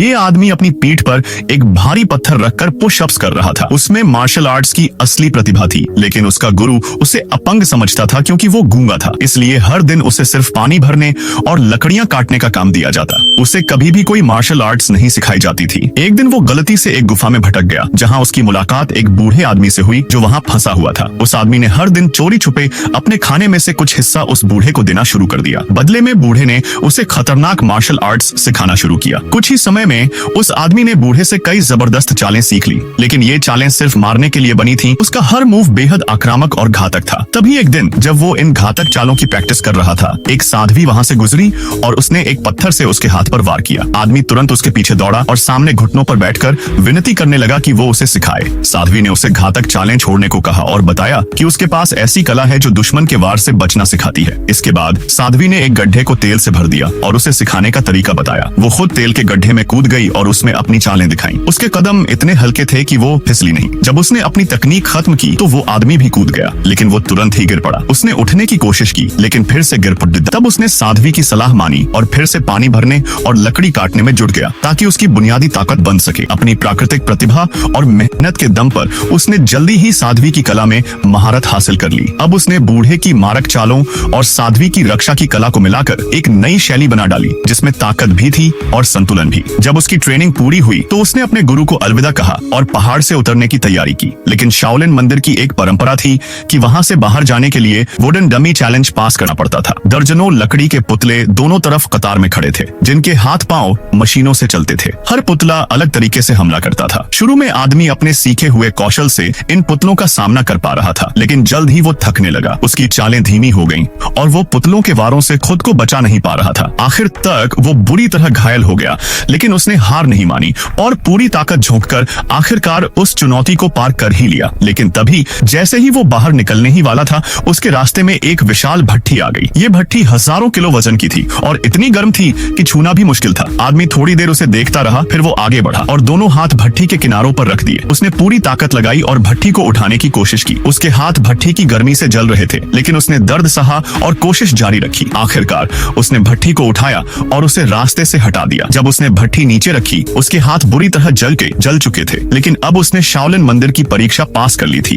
ये आदमी अपनी पीठ पर एक भारी पत्थर रखकर पुशअप्स कर रहा था। उसमें मार्शल आर्ट्स की असली प्रतिभा थी, लेकिन उसका गुरु उसे अपंग समझता था क्योंकि वो गूंगा था। इसलिए हर दिन उसे सिर्फ पानी भरने और लकड़ियां काटने का काम दिया जाता। उसे कभी भी कोई मार्शल आर्ट्स नहीं सिखाई जाती थी। एक दिन वो गलती से एक गुफा में भटक गया, जहाँ उसकी मुलाकात एक बूढ़े आदमी से हुई जो वहाँ फंसा हुआ था। उस आदमी ने हर दिन चोरी छुपे अपने खाने में से कुछ हिस्सा उस बूढ़े को देना शुरू कर दिया। बदले में बूढ़े ने उसे खतरनाक मार्शल आर्ट्स सिखाना शुरू किया। कुछ ही समय में उस आदमी ने बूढ़े से कई जबरदस्त चालें सीख ली, लेकिन ये चालें सिर्फ मारने के लिए बनी थी। उसका हर मूव बेहद आक्रामक और घातक था। तभी एक दिन जब वो इन घातक चालों की प्रैक्टिस कर रहा था, एक साध्वी वहाँ से गुजरी और उसने एक पत्थर से उसके हाथ पर वार किया। आदमी तुरंत उसके पीछे दौड़ा और सामने घुटनों पर बैठकर विनती करने लगा कि वो उसे सिखाए। साध्वी ने उसे घातक चालें छोड़ने को कहा और बताया कि उसके पास ऐसी कला है जो दुश्मन के वार से बचना सिखाती है। इसके बाद साध्वी ने एक गड्ढे को तेल से भर दिया और उसे सिखाने का तरीका बताया। वो खुद तेल के गड्ढे में कूद गई और उसमें अपनी चालें दिखाई। उसके कदम इतने हल्के थे कि वो फिसली नहीं। जब उसने अपनी तकनीक खत्म की तो वो आदमी भी कूद गया, लेकिन वो तुरंत ही गिर पड़ा। उसने उठने की कोशिश की, लेकिन फिर से गिर पड़ा। तब उसने साध्वी की सलाह मानी और फिर से पानी भरने और लकड़ी काटने में जुट गया, ताकि उसकी बुनियादी ताकत बन सके। अपनी प्राकृतिक प्रतिभा और मेहनत के दम पर उसने जल्दी ही साध्वी की कला में महारत हासिल कर ली। अब उसने बूढ़े की मारक चालों और साध्वी की रक्षा की कला को मिलाकर एक नई शैली बना डाली, जिसमें ताकत भी थी और संतुलन भी। जब उसकी ट्रेनिंग पूरी हुई तो उसने अपने गुरु को अलविदा कहा और पहाड़ से उतरने की तैयारी की। लेकिन शाओलिन मंदिर की एक परंपरा थी कि वहां से बाहर जाने के लिए वुडन डमी चैलेंज पास करना पड़ता था। दर्जनों लकड़ी के पुतले दोनों तरफ कतार में खड़े थे, जिनके हाथ पांव मशीनों से चलते थे। हर पुतला अलग तरीके से हमला करता था। शुरू में आदमी अपने सीखे हुए कौशल से इन पुतलों का सामना कर पा रहा था, लेकिन जल्द ही वो थकने लगा। उसकी चालें धीमी हो गईं और वो पुतलों के वारों से खुद को बचा नहीं पा रहा था। आखिर तक वो बुरी तरह घायल हो गया, लेकिन उसने हार नहीं मानी और पूरी ताकत झोंककर आखिरकार उस चुनौती को पार कर ही लिया। लेकिन तभी जैसे ही वो बाहर निकलने ही वाला था, उसके रास्ते में एक विशाल भट्ठी आ गई। ये भट्ठी हजारों किलो वजन की थी और इतनी गर्म थी कि छूना भी मुश्किल था। आदमी थोड़ी देर उसे देखता रहा, फिर वो आगे बढ़ा और दोनों हाथ भट्ठी के किनारों पर रख दिए। उसने पूरी ताकत लगाई और भट्ठी को उठाने की कोशिश की। उसके हाथ भट्ठी की गर्मी से जल रहे थे, लेकिन उसने दर्द सहा और कोशिश जारी रखी। आखिरकार उसने भट्ठी को उठाया और उसे रास्ते से हटा दिया। जब उसने भट्ठी नीचे रखी, उसके हाथ बुरी तरह जल चुके थे, लेकिन अब उसने शाओलिन मंदिर की परीक्षा पास कर ली थी।